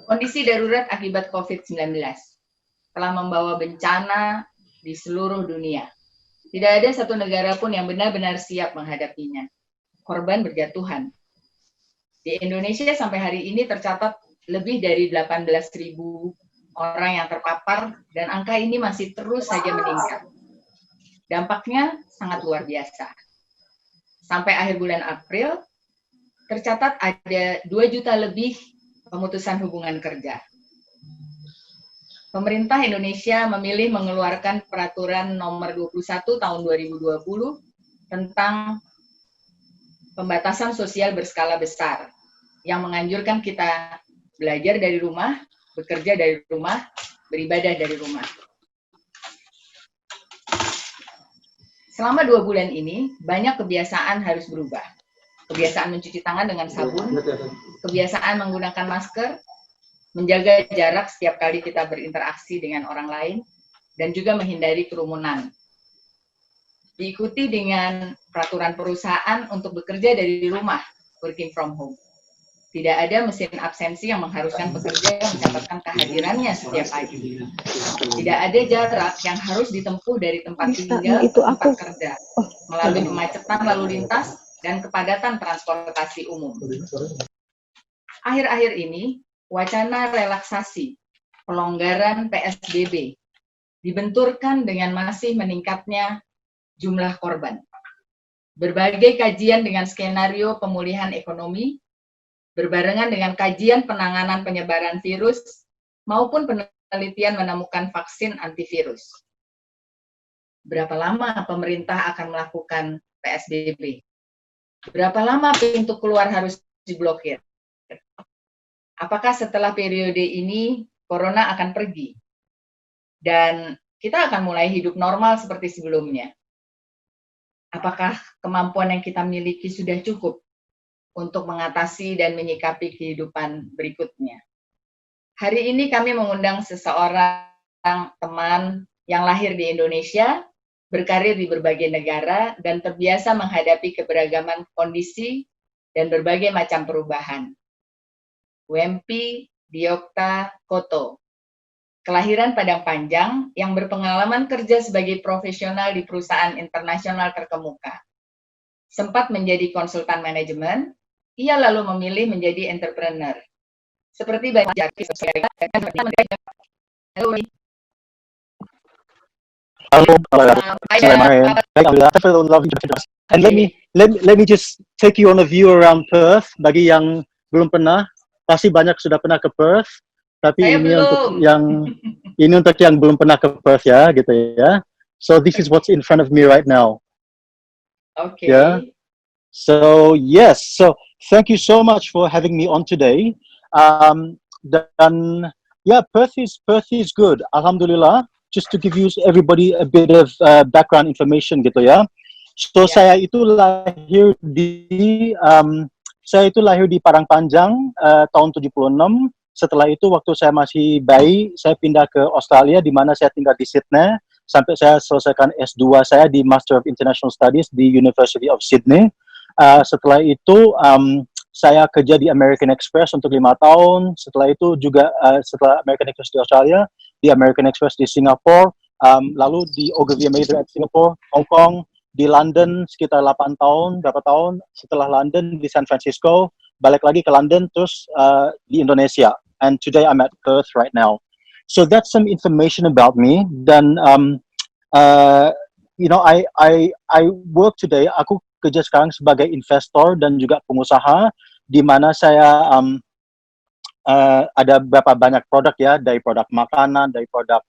Kondisi darurat akibat COVID-19 telah membawa bencana di seluruh dunia. Tidak ada satu negara pun yang benar-benar siap menghadapinya. Korban berjatuhan. Di Indonesia sampai hari ini tercatat lebih dari 18.000 orang yang terpapar dan angka ini masih terus saja meningkat. Dampaknya sangat luar biasa. Sampai akhir bulan April, tercatat ada 2 juta lebih pemutusan hubungan kerja. Pemerintah Indonesia memilih mengeluarkan peraturan nomor 21 tahun 2020 tentang pembatasan sosial berskala besar yang menganjurkan kita belajar dari rumah, bekerja dari rumah, beribadah dari rumah. Selama 2 bulan ini, banyak kebiasaan harus berubah. Kebiasaan mencuci tangan dengan sabun, kebiasaan menggunakan masker, menjaga jarak setiap kali kita berinteraksi dengan orang lain, dan juga menghindari kerumunan. Diikuti dengan peraturan perusahaan untuk bekerja dari rumah, working from home. Tidak ada mesin absensi yang mengharuskan pekerja mencatatkan kehadirannya setiap pagi. Tidak ada jarak yang harus ditempuh dari tempat tinggal ke tempat kerja, melalui kemacetan lalu lintas dan kepadatan transportasi umum. Akhir-akhir ini, wacana relaksasi, pelonggaran PSBB, dibenturkan dengan masih meningkatnya jumlah korban. Berbagai kajian dengan skenario pemulihan ekonomi, berbarengan dengan kajian penanganan penyebaran virus, maupun penelitian menemukan vaksin antivirus. Berapa lama pemerintah akan melakukan PSBB? Berapa lama pintu keluar harus diblokir? Apakah setelah periode ini corona akan pergi dan kita akan mulai hidup normal seperti sebelumnya? Apakah kemampuan yang kita miliki sudah cukup untuk mengatasi dan menyikapi kehidupan berikutnya? Hari ini kami mengundang seseorang teman yang lahir di Indonesia, berkarir di berbagai negara, dan terbiasa menghadapi keberagaman kondisi dan berbagai macam perubahan. Wempi Diokta Koto, kelahiran Padang Panjang yang berpengalaman kerja sebagai profesional di perusahaan internasional terkemuka. Sempat menjadi konsultan manajemen, ia lalu memilih menjadi entrepreneur. Seperti banyak And let me just take you on a view around Perth. Bagi yang belum pernah, pasti banyak sudah pernah ke Perth, tapi ini untuk yang belum pernah ke Perth ya, gitu ya. So this is what's in front of me right now. Okay. Yeah. So yes, so thank you so much for having me on today. Dan yeah, Perth is good. Alhamdulillah. Just to give you everybody a bit of background information gitu ya. So saya itu lahir di Padang Panjang tahun 76. Setelah itu waktu saya masih bayi, saya pindah ke Australia di mana saya tinggal di Sydney sampai saya selesaikan S2 saya di Master of International Studies di University of Sydney. Setelah itu saya kerja di American Express untuk 5 tahun. Setelah itu juga setelah American Express di Australia, di American Express di Singapura, lalu di Ogilvy Mather at Singapore, Hong Kong, di London sekitar 8 tahun, berapa tahun. Setelah London di San Francisco, balik lagi ke London, terus di Indonesia. And today I'm at Perth right now. So that's some information about me. Dan you know, I work today. Aku kerja sekarang sebagai investor dan juga pengusaha, di mana saya ada berapa banyak produk ya, dari produk makanan, dari produk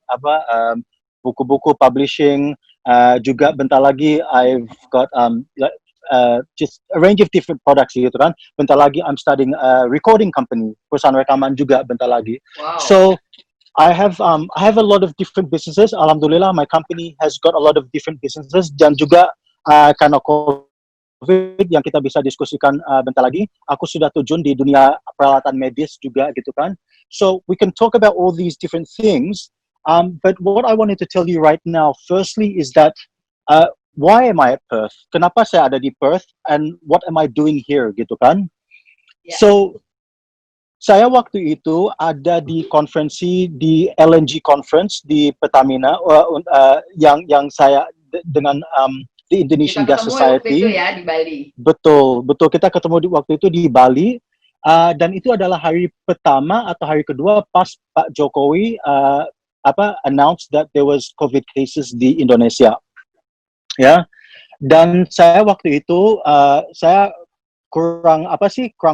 buku-buku publishing, juga bentar lagi I've got just a range of different products gitu kan. Bentar lagi I'm starting a recording company, perusahaan rekaman juga bentar lagi. Wow. So I have a lot of different businesses. Alhamdulillah, my company has got a lot of different businesses, dan juga karena COVID yang kita bisa diskusikan bentar lagi, aku sudah terjun di dunia peralatan medis juga gitu kan. So we can talk about all these different things, but what I wanted to tell you right now, firstly, is that why am I at Perth? Kenapa saya ada di Perth, and what am I doing here gitu kan? Yeah. So Saya waktu itu ada di konferensi di LNG conference di Pertamina, yang saya dengan the Kita Indonesian Gas ketemu waktu itu Society. ya di Bali. Betul, betul, kita ketemu waktu itu di Bali, dan itu adalah hari pertama atau hari kedua pas Pak Jokowi announce that there was COVID cases di Indonesia, ya. Dan saya waktu itu saya kurang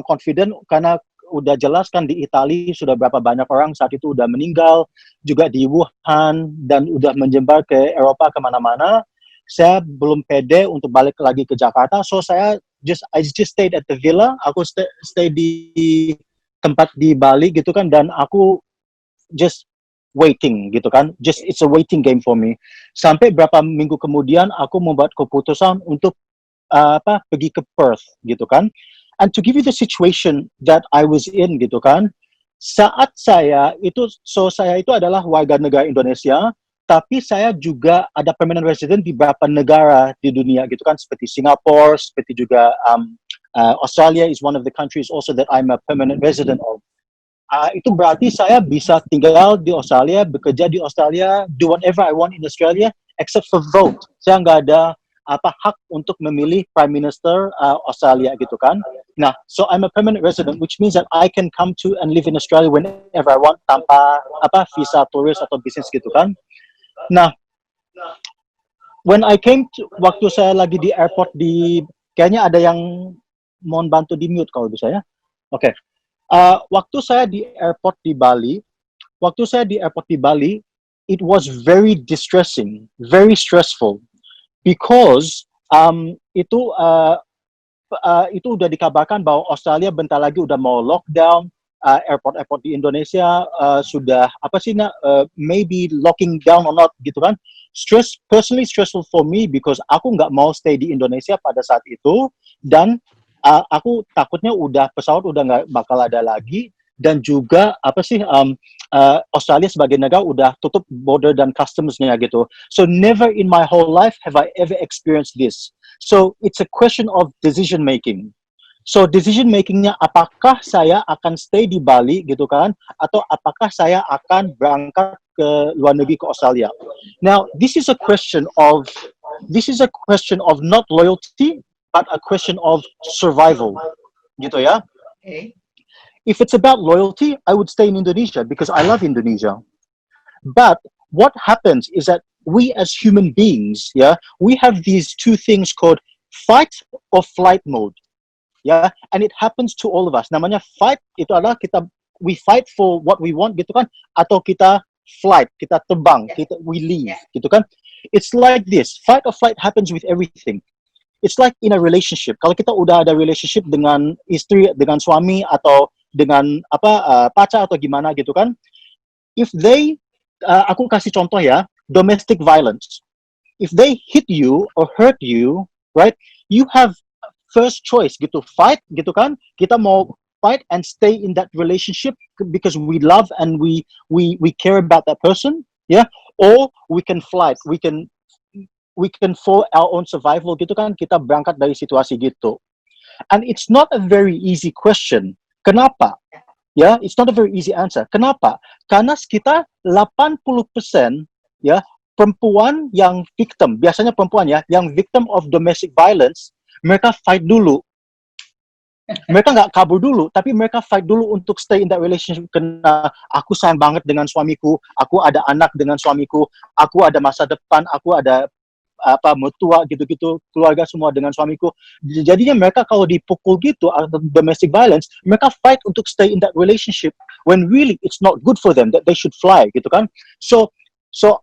confident karena udah jelas kan di Italia sudah berapa banyak orang saat itu udah meninggal, juga di Wuhan, dan udah menyebar ke Eropa kemana-mana. Saya belum pede untuk balik lagi ke Jakarta, so I just stayed at the villa. Aku stay di tempat di Bali gitu kan, dan aku just waiting gitu kan, just it's a waiting game for me. Sampai berapa minggu kemudian aku membuat keputusan untuk pergi ke Perth gitu kan. And to give you the situation that I was in gitu kan, saat saya itu adalah warga negara Indonesia, tapi saya juga ada permanent resident di beberapa negara di dunia gitu kan, seperti Singapore, seperti juga Australia is one of the countries also that I'm a permanent resident of. Itu berarti saya bisa tinggal di Australia, bekerja di Australia, do whatever I want in Australia, except for vote. Saya nggak ada hak untuk memilih Prime Minister Australia gitu kan. Nah, so I'm a permanent resident, which means that I can come to and live in Australia whenever I want tanpa visa turis atau bisnis gitu kan. Nah, when I came to, waktu saya lagi di airport kayaknya ada yang mohon bantu di mute kalau bisa ya. Oke. Waktu saya di airport di Bali, it was very distressing, very stressful, because itu udah dikabarkan bahwa Australia bentar lagi udah mau lockdown, airport di Indonesia sudah maybe locking down or not gitu kan. Personally stressful for me because aku nggak mau stay di Indonesia pada saat itu, dan aku takutnya pesawat udah nggak bakal ada lagi, dan juga Australia sebagai negara udah tutup border dan customs-nya gitu. So never in my whole life have I ever experienced this. So it's a question of decision making. So decision makingnya, apakah saya akan stay di Bali gitu kan, atau apakah saya akan berangkat ke luar negeri ke Australia. Now this is a question of not loyalty, but a question of survival, gitu ya. Okay. If it's about loyalty, I would stay in Indonesia because I love Indonesia. But what happens is that we as human beings, we have these two things called fight or flight mode, and it happens to all of us. Namanya fight itu adalah we fight for what we want gitu kan, atau kita flight, kita terbang, we leave gitu kan. It's like this. Fight or flight happens with everything. It's like in a relationship. Kalau kita udah ada relationship dengan istri, dengan suami, atau dengan pacar atau gimana gitu kan, if they aku kasih contoh ya, domestic violence, if they hit you or hurt you, right, you have first choice gitu, fight gitu kan, kita mau fight and stay in that relationship because we love and we care about that person, or we can flight, we can for our own survival gitu kan, kita berangkat dari situasi gitu. And it's not a very easy question. Kenapa? It's not a very easy answer. Kenapa? Karena sekitar 80% perempuan yang victim, biasanya perempuan yang victim of domestic violence, mereka fight dulu. Mereka nggak kabur dulu, tapi mereka fight dulu untuk stay in that relationship. Karena aku sayang banget dengan suamiku, aku ada anak dengan suamiku, aku ada masa depan, aku ada mertua gitu-gitu, keluarga semua dengan suamiku. Jadinya mereka kalau dipukul gitu atau domestic violence, mereka fight untuk stay in that relationship when really it's not good for them, that they should fly gitu kan. So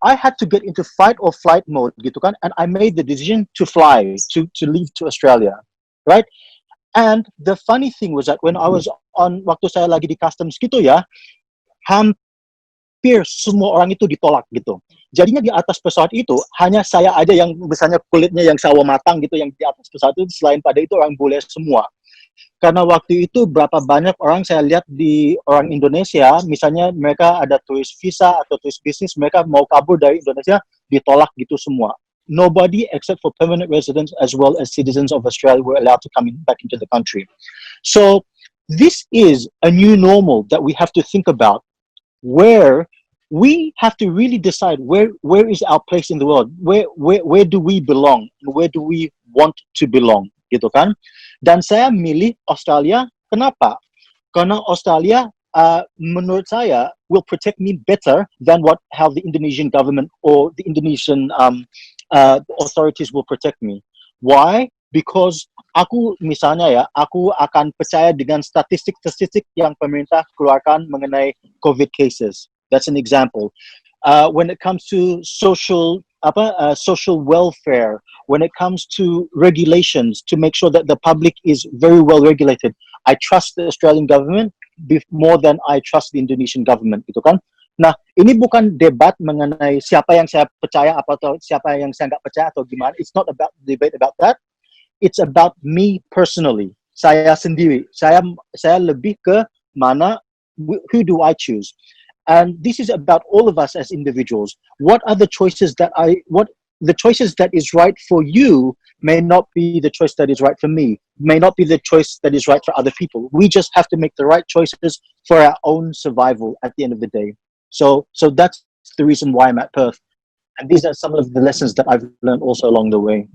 I had to get into fight or flight mode gitu kan, and I made the decision to fly, to leave to Australia, right? And the funny thing was that when I was waktu saya lagi di customs gitu hampir semua orang itu ditolak gitu. Jadinya di atas pesawat itu hanya saya aja yang misalnya kulitnya yang sawo matang gitu, yang di atas pesawat itu, selain pada itu orang bule semua. Karena waktu itu berapa banyak orang saya lihat di orang Indonesia, misalnya mereka ada turis visa atau turis bisnis, mereka mau kabur dari Indonesia, ditolak gitu semua. Nobody except for permanent residents as well as citizens of Australia were allowed to come back into the country. So this is a new normal that we have to think about, where we have to really decide where is our place in the world, where do we belong, where do we want to belong, gitu kan? Dan saya milih Australia. Kenapa? Karena Australia, menurut saya, will protect me better than how the Indonesian government or the Indonesian authorities will protect me. Why? Because aku misalnya ya, aku akan percaya dengan statistik-statistik yang pemerintah keluarkan mengenai COVID cases. That's an example. When it comes to social welfare, when it comes to regulations to make sure that the public is very well regulated, I trust the Australian government more than I trust the Indonesian government, gitu kan? Nah, ini bukan debat mengenai siapa yang saya percaya atau siapa yang saya nggak percaya atau gimana. It's not about debate about that. It's about me personally. Saya sendiri. Saya lebih ke mana, who do I choose? And this is about all of us as individuals. What are the choices that is right for you may not be the choice that is right for me, may not be the choice that is right for other people. We just have to make the right choices for our own survival at the end of the day. So that's the reason why I'm at Perth. And these are some of the lessons that I've learned also along the way.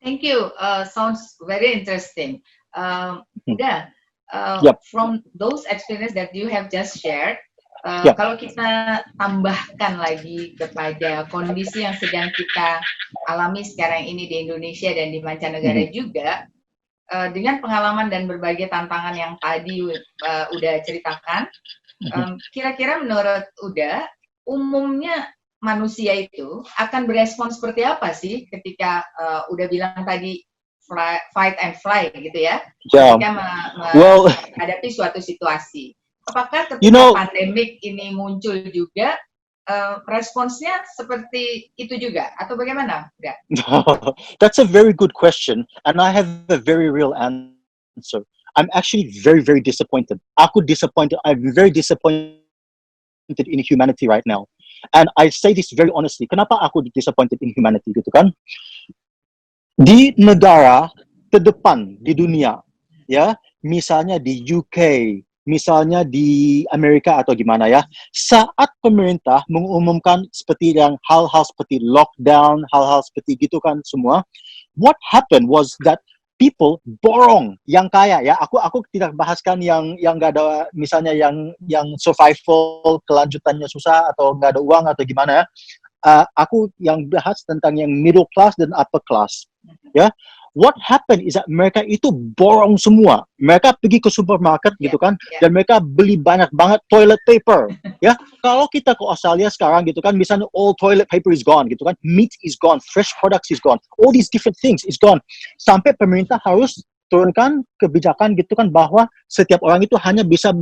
Thank you. Sounds very interesting. Yep. From those experience that you have just shared, Yep. kalau kita tambahkan lagi kepada kondisi yang sedang kita alami sekarang ini di Indonesia dan di mancanegara juga, dengan pengalaman dan berbagai tantangan yang tadi udah ceritakan, kira-kira menurut Uda, umumnya manusia itu akan berespon seperti apa sih ketika udah bilang tadi fight and fly gitu ya, ketika menghadapi suatu situasi. Apakah ketika pandemik ini muncul juga responsnya seperti itu juga atau bagaimana? That's a very good question, and I have a very real answer. I'm actually very, very disappointed. I'm very disappointed in humanity right now. And I say this very honestly. Kenapa aku disappointed in humanity gitu kan? Di negara terdepan di dunia, ya, misalnya di UK, misalnya di Amerika atau gimana ya, saat pemerintah mengumumkan seperti hal-hal seperti lockdown, hal-hal seperti gitu kan semua, what happened was that people borong yang kaya ya. Aku tidak bahaskan yang nggak ada, misalnya yang survival kelanjutannya susah atau nggak ada uang atau gimana ya. Aku yang bahas tentang yang middle class dan upper class. Ya, what happened is that mereka itu borong semua. Mereka pergi ke supermarket gitu kan, dan mereka beli banyak banget toilet paper. Ya, kalau kita ke Australia sekarang gitu kan, misalnya all toilet paper is gone gitu kan, meat is gone, fresh products is gone, all these different things is gone. Sampai pemerintah harus turunkan kebijakan gitu kan, bahwa setiap orang itu hanya bisa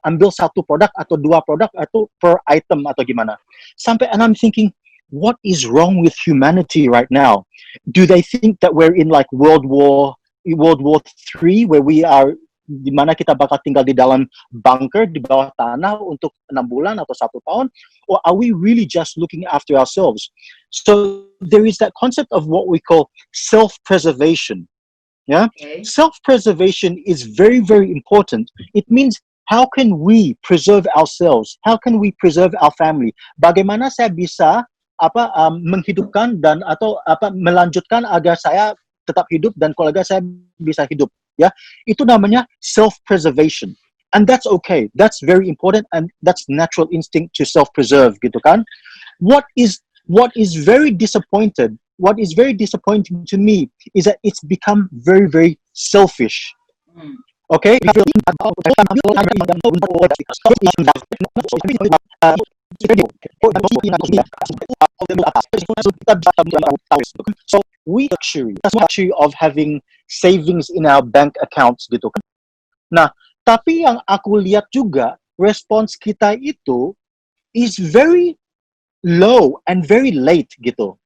ambil satu produk atau dua produk atau per item atau gimana. Sampai, and I'm thinking, what is wrong with humanity right now? Do they think that we're in like World War III, where we are, di mana kita bakal tinggal di dalam bunker di bawah tanah untuk 6 bulan atau 1 tahun? Or are we really just looking after ourselves? So there is that concept of what we call self-preservation. Yeah, self-preservation is very, very important. It means, how can we preserve ourselves? How can we preserve our family? Bagaimana saya bisa menghidupkan dan atau melanjutkan agar saya tetap hidup dan keluarga saya bisa hidup, ya. Itu namanya self-preservation, and that's okay. That's very important, and that's natural instinct to self-preserve, gitu kan. What is very disappointing to me is that it's become very, very selfish. Okay. So we luxury of having savings in our bank accounts gitu kan. Nah, tapi yang aku lihat juga, respons kita itu is very low and very late gitu.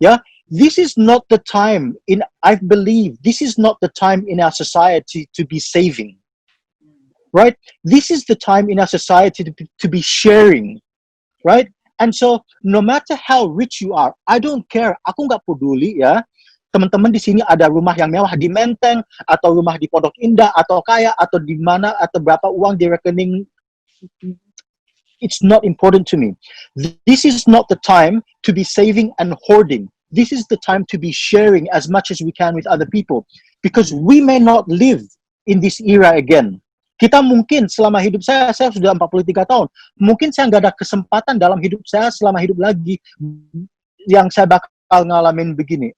Ya, this is not the time I believe this is not the time in our society to be saving. Right? This is the time in our society to be sharing. Right? And so, no matter how rich you are, I don't care. Aku nggak peduli ya. teman-teman di sini ada rumah yang mewah di Menteng, atau rumah di Pondok Indah, atau kaya, atau di mana, atau berapa uang di rekening, it's not important to me. This is not the time to be saving and hoarding. This is the time to be sharing as much as we can with other people. Because we may not live in this era again. Kita mungkin selama hidup saya sudah 43 tahun, mungkin saya nggak ada kesempatan dalam hidup saya selama hidup lagi yang saya bakal ngalamin begini.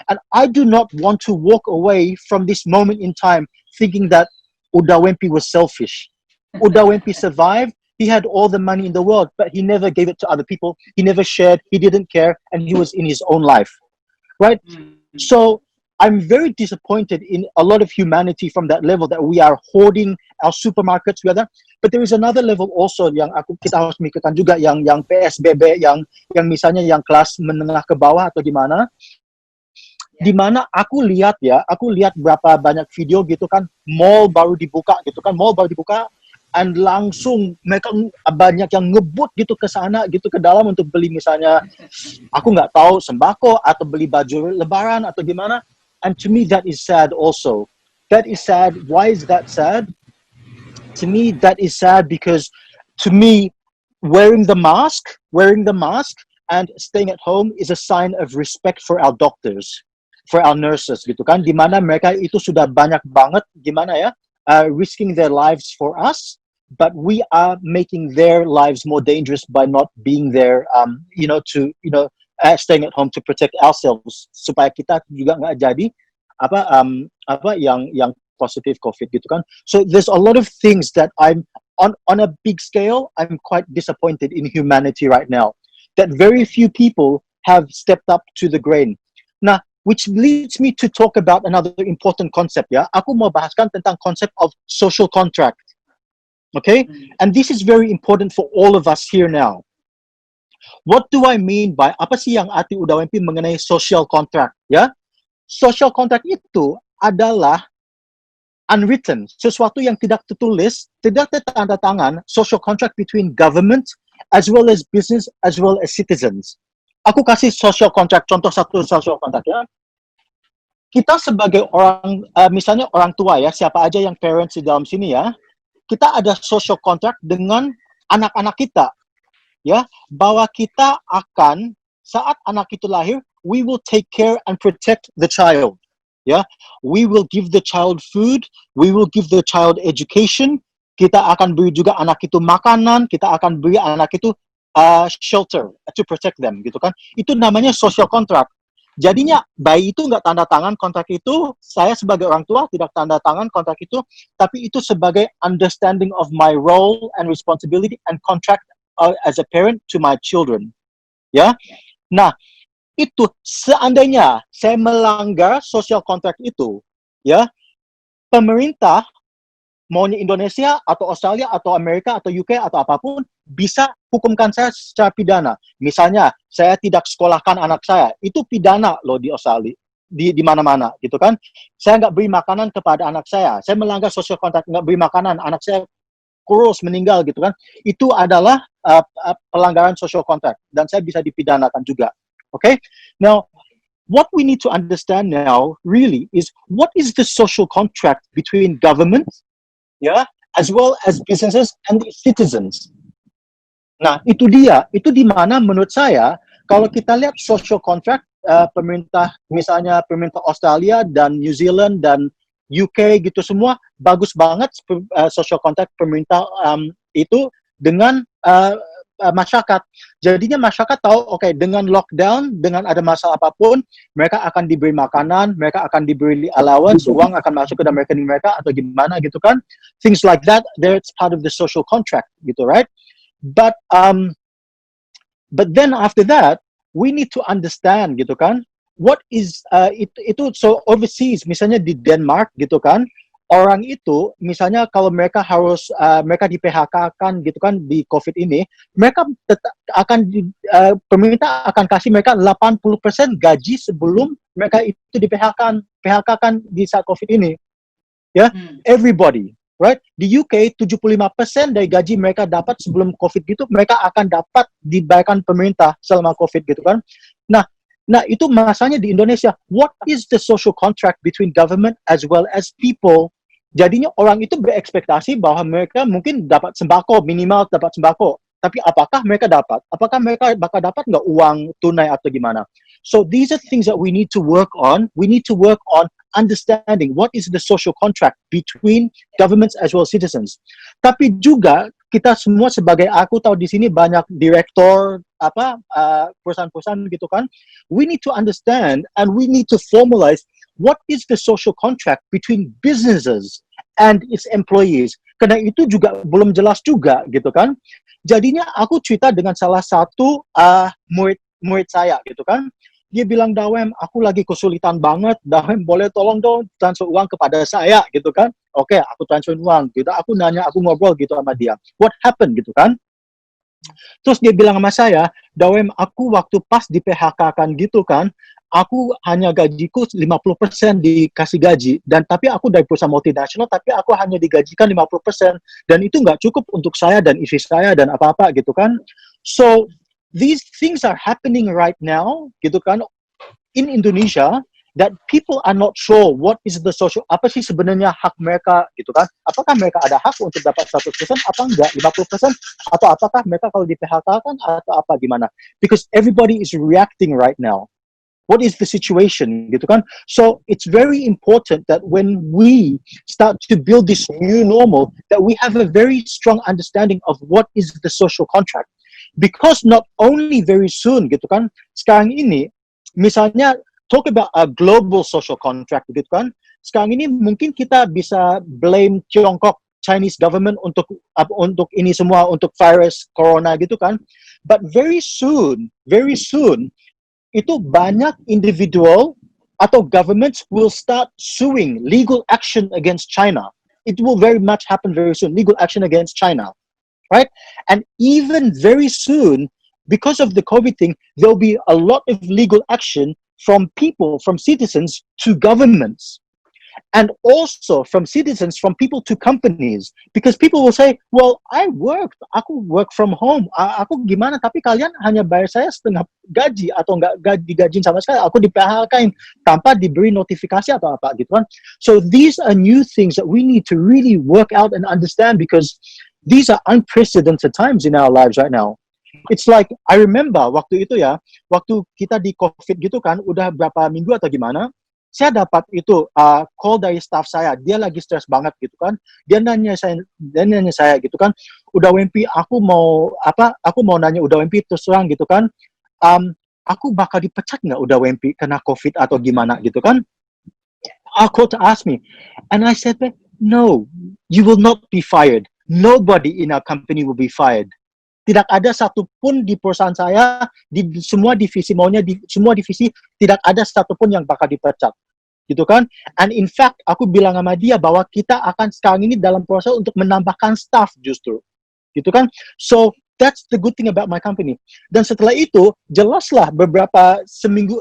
And I do not want to walk away from this moment in time thinking that Uda Wempi was selfish. Uda Wempi survived. He had all the money in the world, but he never gave it to other people. He never shared. He didn't care, and he was in his own life, right? So I'm very disappointed in a lot of humanity from that level, that we are hoarding our supermarkets together. But there is another level also yang kita harus mikirkan juga, yang PSBB, yang misalnya yang kelas menengah ke bawah atau di mana aku lihat berapa banyak video gitu kan, mall baru dibuka, and langsung mereka banyak yang ngebut gitu ke sana gitu ke dalam untuk beli misalnya aku nggak tahu sembako atau beli baju lebaran atau gimana. And to me that is sad also. That is sad. Why is that sad? To me that is sad because to me wearing the mask and staying at home is a sign of respect for our doctors, for our nurses gitu kan, di mana mereka itu sudah banyak banget risking their lives for us, but we are making their lives more dangerous by not being there, staying at home to protect ourselves supaya kita juga nggak jadi yang positive COVID gitu kan. So there's a lot of things that I'm on a big scale, I'm quite disappointed in humanity right now, that very few people have stepped up to the grain. Nah, which leads me to talk about another important concept, ya. Aku mau bahaskan tentang konsep of social contract. Okay? And this is very important for all of us here now. What do I mean by, apa sih yang arti Uda Wempi mengenai social contract, ya? Social contract itu adalah unwritten, sesuatu yang tidak tertulis, tidak tertanda tangan, social contract between government as well as business as well as citizens. Aku kasih social contract, contoh satu social contract, ya. Kita sebagai orang, misalnya orang tua, ya, siapa aja yang parents di dalam sini, ya, kita ada social contract dengan anak-anak kita, ya, bahwa kita akan, saat anak itu lahir, we will take care and protect the child, ya. We will give the child food, we will give the child education, kita akan beri juga anak itu makanan, kita akan beri anak itu shelter to protect them, gitu kan. Itu namanya social contract. Jadinya bayi itu nggak tanda tangan kontrak itu, saya sebagai orang tua tidak tanda tangan kontrak itu, tapi itu sebagai understanding of my role and responsibility and contract as a parent to my children, ya. Nah, itu seandainya saya melanggar social contract itu, ya, pemerintah maunya Indonesia atau Australia atau Amerika atau UK atau apapun bisa hukumkan saya secara pidana. Misalnya saya tidak sekolahkan anak saya, itu pidana loh di Australia, di mana-mana gitu kan. Saya nggak beri makanan kepada anak saya melanggar social contract, nggak beri makanan, anak saya kurus meninggal gitu kan. Itu adalah pelanggaran social contract dan saya bisa dipidanakan juga. Okay? Now, what we need to understand now really is what is the social contract between government, yeah, as well as businesses and the citizens. Nah, itu dia. Itu di mana menurut saya, kalau kita lihat social contract, pemerintah, misalnya pemerintah Australia dan New Zealand dan UK gitu semua, bagus banget social contract pemerintah itu dengan masyarakat. Jadinya masyarakat tahu, okay, dengan lockdown, dengan ada masalah apapun, mereka akan diberi makanan, mereka akan diberi allowance, uang akan masuk ke dalam rekening mereka atau gimana gitu kan. Things like that, that's part of the social contract gitu, right? But then after that, we need to understand gitu kan, what is itu so overseas, misalnya di Denmark gitu kan, orang itu misalnya kalau mereka harus mereka di PHK-kan gitu kan di COVID ini, mereka pemerintah akan kasih mereka 80% gaji sebelum mereka itu di PHK-kan di saat COVID ini. Ya, everybody, right? Di UK 75% dari gaji mereka dapat sebelum COVID gitu, mereka akan dapat dibayarkan pemerintah selama COVID gitu kan. Nah, Nah, itu masanya di Indonesia. What is the social contract between government as well as people? Jadinya orang itu berekspektasi bahwa mereka mungkin dapat sembako, minimal dapat sembako. Tapi apakah mereka dapat? Apakah mereka bakal dapat nggak uang tunai atau gimana? So these are things that we need to work on. We need to work on understanding what is the social contract between governments as well as citizens. Tapi juga kita semua sebagai, aku tahu di sini banyak direktur perusahaan-perusahaan gitu kan. We need to understand and we need to formalize what is the social contract between businesses and its employees. Karena itu juga belum jelas juga gitu kan. Jadinya aku cerita dengan salah satu murid saya gitu kan. Dia bilang, Dawem, aku lagi kesulitan banget. Dawem, boleh tolong dong transfer uang kepada saya gitu kan. Oke, aku transfer uang gitu. Aku nanya, aku ngobrol gitu sama dia. What happened gitu kan. Terus dia bilang sama saya, Dawem, aku waktu pas di PHK kan gitu kan, aku hanya gajiku 50% dikasih gaji. Dan tapi aku dari perusahaan multinasional, tapi aku hanya digajikan 50%. Dan itu nggak cukup untuk saya dan istri saya dan apa-apa gitu kan. So, these things are happening right now, gitu kan, in Indonesia, that people are not sure what is the social, apa sih sebenarnya hak mereka, gitu kan. Apakah mereka ada hak untuk dapat 100%, apa enggak, 50%, atau apakah mereka kalau di PHK kan, atau apa, gimana. Because everybody is reacting right now. What is the situation, gitu kan. So, it's very important that when we start to build this new normal, that we have a very strong understanding of what is the social contract. Because not only very soon, gitu kan, sekarang ini, misalnya, talk about a global social contract, gitu kan, sekarang ini mungkin kita bisa blame Tiongkok, Chinese government untuk ini semua, untuk virus corona gitu kan, but very soon, itu banyak individual atau governments will start suing legal action against China. It will very much happen very soon, legal action against China. Right? And even very soon, because of the COVID thing, there'll be a lot of legal action from people, from citizens to governments. And also from citizens, from people to companies. Because people will say, well, aku work from home. Aku gimana, tapi kalian hanya bayar saya setengah gaji atau nggak digajiin sama sekali. Aku di-PHK-in tanpa diberi notifikasi atau apa gitu kan. So these are new things that we need to really work out and understand because these are unprecedented times in our lives right now. It's like, I remember waktu itu ya, waktu kita di COVID gitu kan, udah berapa minggu atau gimana, saya dapat itu call dari staff saya, dia lagi stres banget gitu kan, dia nanya saya gitu kan, udah WMP, aku mau nanya udah WMP terus terang gitu kan, aku bakal dipecat nggak udah WMP kena COVID atau gimana gitu kan. Aku to ask me, and I said, no, you will not be fired. Nobody in our company will be fired. Tidak ada satupun di perusahaan saya, di semua divisi, semua divisi, tidak ada satupun yang bakal dipecat. Gitu kan? And in fact, aku bilang sama dia bahwa kita akan sekarang ini dalam proses untuk menambahkan staff justru. Gitu kan? So, that's the good thing about my company. Dan setelah itu, jelaslah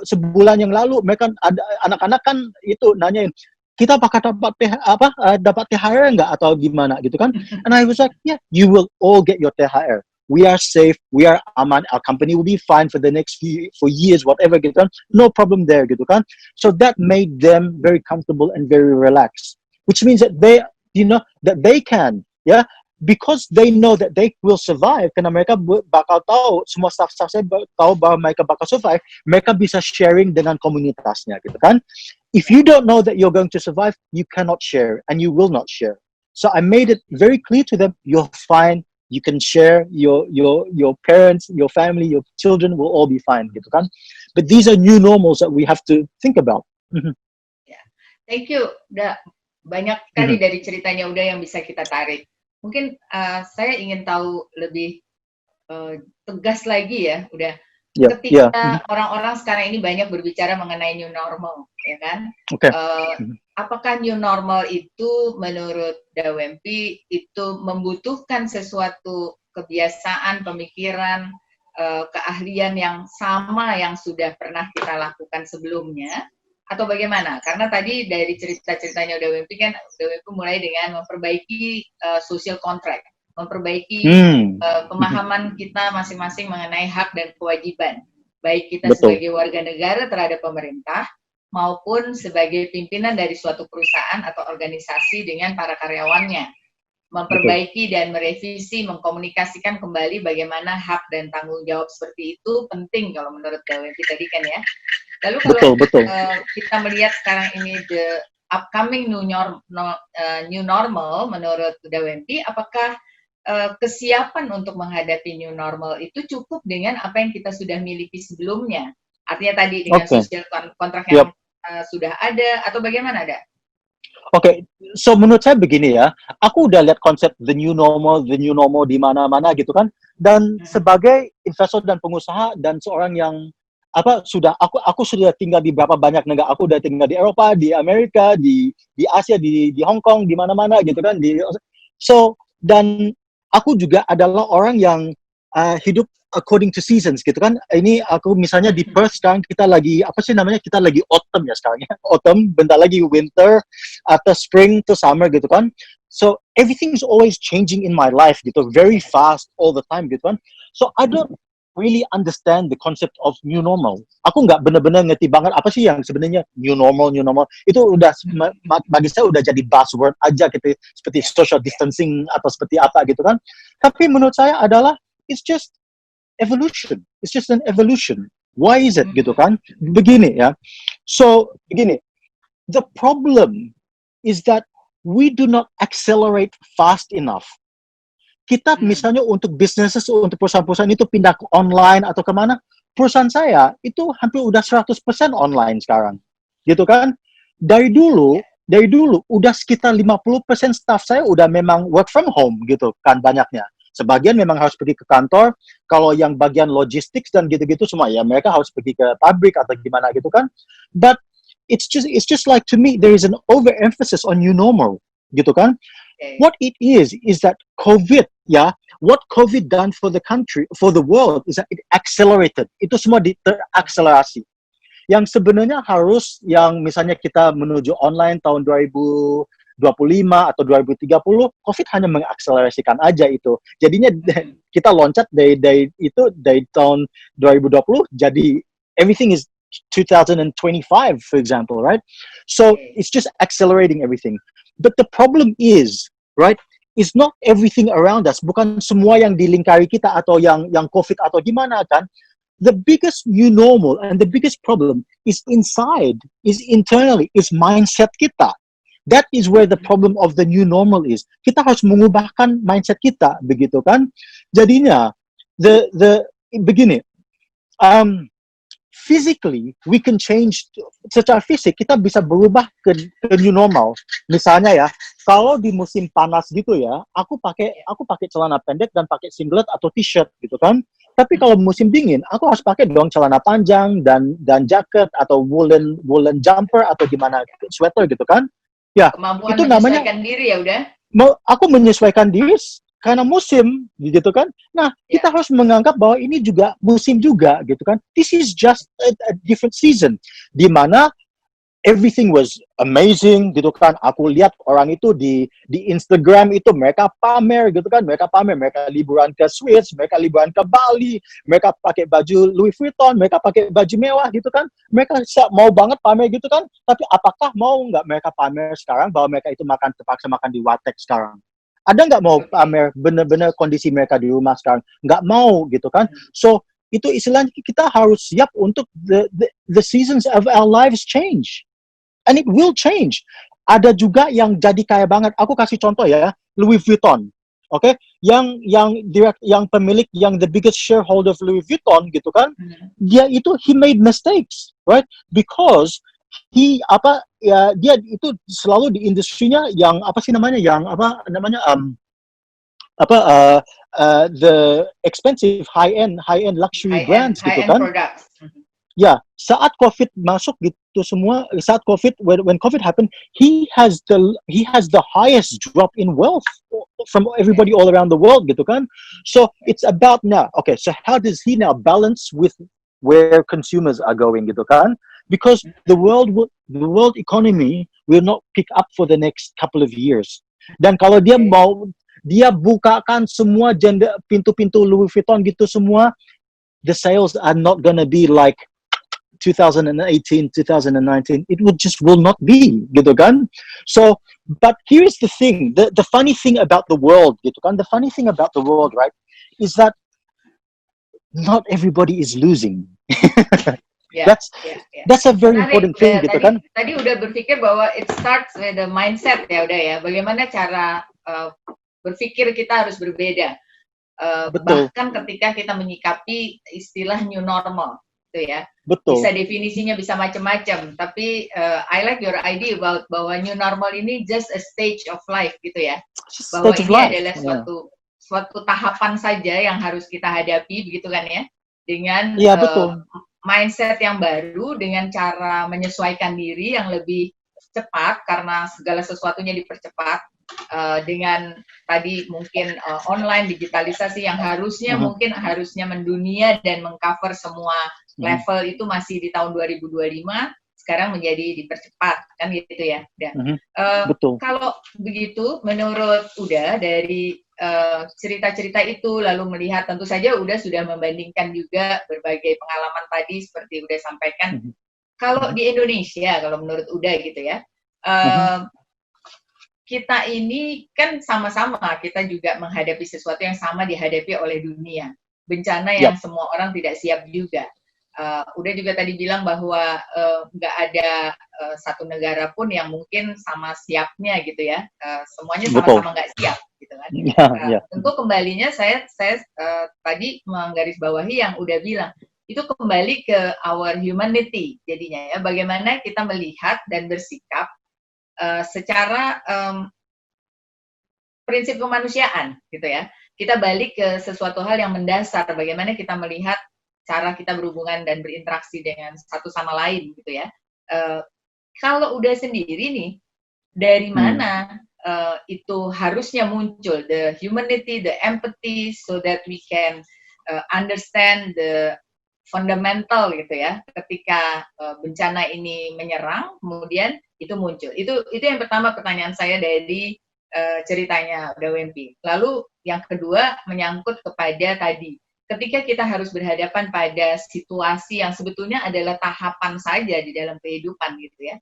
sebulan yang lalu, mereka ada anak-anak kan itu nanyain, kita bakal dapat THR nggak atau gimana gitu kan? And I was like, yeah, you will all get your THR. We are safe, we are aman, our company will be fine for the next for years, whatever gitu kan? No problem there gitu kan? So that made them very comfortable and very relaxed, which means that they can, yeah, because they know that they will survive. Karena mereka bakal tahu, semua staff-staff saya tahu bahwa mereka bakal survive. Mereka bisa sharing dengan komunitasnya gitu kan? If you don't know that you're going to survive, you cannot share and you will not share. So I made it very clear to them, you're fine. You can share, your parents, your family, your children will all be fine gitu kan. But these are new normals that we have to think about. Yeah. Thank you. Udah banyak sekali dari ceritanya udah yang bisa kita tarik. Mungkin saya ingin tahu lebih tegas lagi ya, udah. Ketika orang-orang sekarang ini banyak berbicara mengenai new normal, ya kan? Okay. Apakah new normal itu menurut Dawempi itu membutuhkan sesuatu kebiasaan, pemikiran, keahlian yang sama yang sudah pernah kita lakukan sebelumnya? Atau bagaimana? Karena tadi dari cerita-ceritanya Dawempi kan, Dawempi mulai dengan memperbaiki social contract. Memperbaiki pemahaman kita masing-masing mengenai hak dan kewajiban. baik kita Betul. sebagai warga negara terhadap pemerintah maupun sebagai pimpinan dari suatu perusahaan atau organisasi dengan para karyawannya. Memperbaiki dan merevisi, mengkomunikasikan kembali bagaimana hak dan tanggung jawab seperti itu penting kalau menurut Dawenpi tadi kan ya. Lalu kalau kita melihat sekarang ini the upcoming new normal menurut Dawenpi, apakah kesiapan untuk menghadapi new normal itu cukup dengan apa yang kita sudah miliki sebelumnya? Artinya tadi dengan social kontrak yang sudah ada atau bagaimana, ada? Oke, so menurut saya begini ya, aku udah lihat konsep the new normal di mana-mana gitu kan, dan sebagai investor dan pengusaha dan seorang yang aku sudah tinggal di berapa banyak negara, aku udah tinggal di Eropa, di Amerika, di Asia, di Hong Kong, di mana-mana gitu kan, dan aku juga adalah orang yang hidup according to seasons gitu kan. Ini aku misalnya di Perth sekarang kita lagi kita lagi autumn ya sekarang ya. Autumn, bentar lagi winter, atau spring to summer gitu kan. So everything is always changing in my life gitu, very fast all the time gitu kan. So I don't really understand the concept of new normal. Aku nggak benar-benar ngerti banget apa sih yang sebenarnya new normal. Itu udah bagi saya udah jadi buzzword aja gitu, seperti social distancing atau seperti apa gitu kan. Tapi menurut saya adalah it's just evolution. It's just an evolution. Why is it gitu kan? Begini ya. So begini, the problem is that we do not accelerate fast enough. Kita misalnya untuk businesses, untuk perusahaan-perusahaan itu pindah ke online atau kemana, perusahaan saya itu hampir udah 100% online sekarang. Gitu kan? Dari dulu udah sekitar 50% staff saya udah memang work from home gitu kan banyaknya. Sebagian memang harus pergi ke kantor, kalau yang bagian logistics dan gitu-gitu semua ya mereka harus pergi ke pabrik atau gimana gitu kan. But it's just like to me there is an overemphasis on new normal gitu kan. What it is that COVID what COVID done for the country, for the world is that it accelerated. Itu semua terakselerasi. Yang sebenarnya harus yang misalnya kita menuju online tahun 2025 atau 2030, COVID hanya mengakselerasikan aja itu. Jadinya kita loncat dari tahun 2020 jadi everything is 2025 for example, right? So it's just accelerating everything. But the problem is, right, it's not everything around us. Bukan semua yang di lingkari kita atau yang COVID atau gimana kan. The biggest new normal and the biggest problem is inside, is internally, is mindset kita. That is where the problem of the new normal is. Kita harus mengubahkan mindset kita, begitu kan? Jadinya, begini, physically we can change. Secara fisik kita bisa berubah ke new normal. Misalnya ya, kalau di musim panas gitu ya, aku pakai celana pendek dan pakai singlet atau t-shirt gitu kan. Tapi kalau musim dingin, aku harus pakai dong celana panjang dan jaket atau woolen jumper atau gimana sweater gitu kan. Ya, kemampuan itu namanya menyesuaikan diri ya udah. Aku menyesuaikan diri karena musim gitu kan. Nah, kita harus menganggap bahwa ini juga musim juga gitu kan. This is just a different season di mana everything was amazing gitu kan. Aku lihat orang itu di Instagram itu mereka pamer gitu kan. Mereka liburan ke Swiss, mereka liburan ke Bali, mereka pakai baju Louis Vuitton, mereka pakai baju mewah gitu kan. Mereka mau banget pamer gitu kan. Tapi apakah mau nggak mereka pamer sekarang bahwa mereka itu terpaksa makan di warteg sekarang? Ada nggak mau pamer benar-benar kondisi mereka di rumah sekarang? Nggak mau gitu kan. So itu istilahnya kita harus siap untuk the seasons of our lives change. And it will change. Ada juga yang jadi kaya banget. Aku kasih contoh ya, Louis Vuitton. Oke, yang pemilik, yang the biggest shareholder of Louis Vuitton gitu kan. Dia itu he made mistakes, right? Because dia itu selalu di industrinya yang the expensive high end luxury brands gitu kan. Products. Ya, saat COVID masuk gitu semua, saat COVID, when COVID happened, he has the highest drop in wealth from everybody all around the world gitu kan. So it's about now. Okay, so how does he now balance with where consumers are going gitu kan? Because the world economy will not pick up for the next couple of years. Dan kalau dia bukakan semua pintu-pintu Louis Vuitton gitu semua, the sales are not gonna be like 2018, 2019. It will not be, gitu kan? So, but here's the thing: the funny thing about the world, gitu kan? The funny thing about the world, right, is that not everybody is losing. Ya, That's a very menarik. important thing, gitu kan? Tadi udah berpikir bahwa it starts with the mindset ya, udah ya. Bagaimana cara berpikir kita harus berbeda. Betul. Bahkan ketika kita menyikapi istilah new normal, gitu ya. Betul. Bisa definisinya bisa macam-macam. Tapi I like your idea about bahwa new normal ini just a stage of life, gitu ya. Bahwa ini adalah suatu tahapan saja yang harus kita hadapi, begitu kan ya? Dengan mindset yang baru, dengan cara menyesuaikan diri yang lebih cepat karena segala sesuatunya dipercepat, dengan tadi mungkin online digitalisasi yang harusnya mungkin harusnya mendunia dan mengcover semua level itu masih di tahun 2025, sekarang menjadi dipercepat, kan gitu ya. Betul. Kalau begitu, menurut Uda dari cerita-cerita itu, lalu melihat tentu saja Uda sudah membandingkan juga berbagai pengalaman tadi seperti Uda sampaikan. Kalau di Indonesia, kalau menurut Uda gitu ya, kita ini kan sama-sama, kita juga menghadapi sesuatu yang sama dihadapi oleh dunia. Bencana yang semua orang tidak siap juga. Udah juga tadi bilang bahwa nggak ada satu negara pun yang mungkin sama siapnya gitu ya. Semuanya sama-sama nggak siap gitu kan. Tentu kembalinya saya tadi menggarisbawahi yang udah bilang, itu kembali ke our humanity jadinya ya. Bagaimana kita melihat dan bersikap secara prinsip kemanusiaan gitu ya. Kita balik ke sesuatu hal yang mendasar, bagaimana kita melihat cara kita berhubungan dan berinteraksi dengan satu sama lain gitu ya. Kalau udah sendiri nih, dari mana itu harusnya muncul the humanity, the empathy, so that we can understand the fundamental gitu ya. Ketika bencana ini menyerang, kemudian itu muncul. Itu yang pertama pertanyaan saya dari ceritanya Dawempi. Lalu yang kedua menyangkut kepada tadi. Ketika kita harus berhadapan pada situasi yang sebetulnya adalah tahapan saja di dalam kehidupan gitu ya.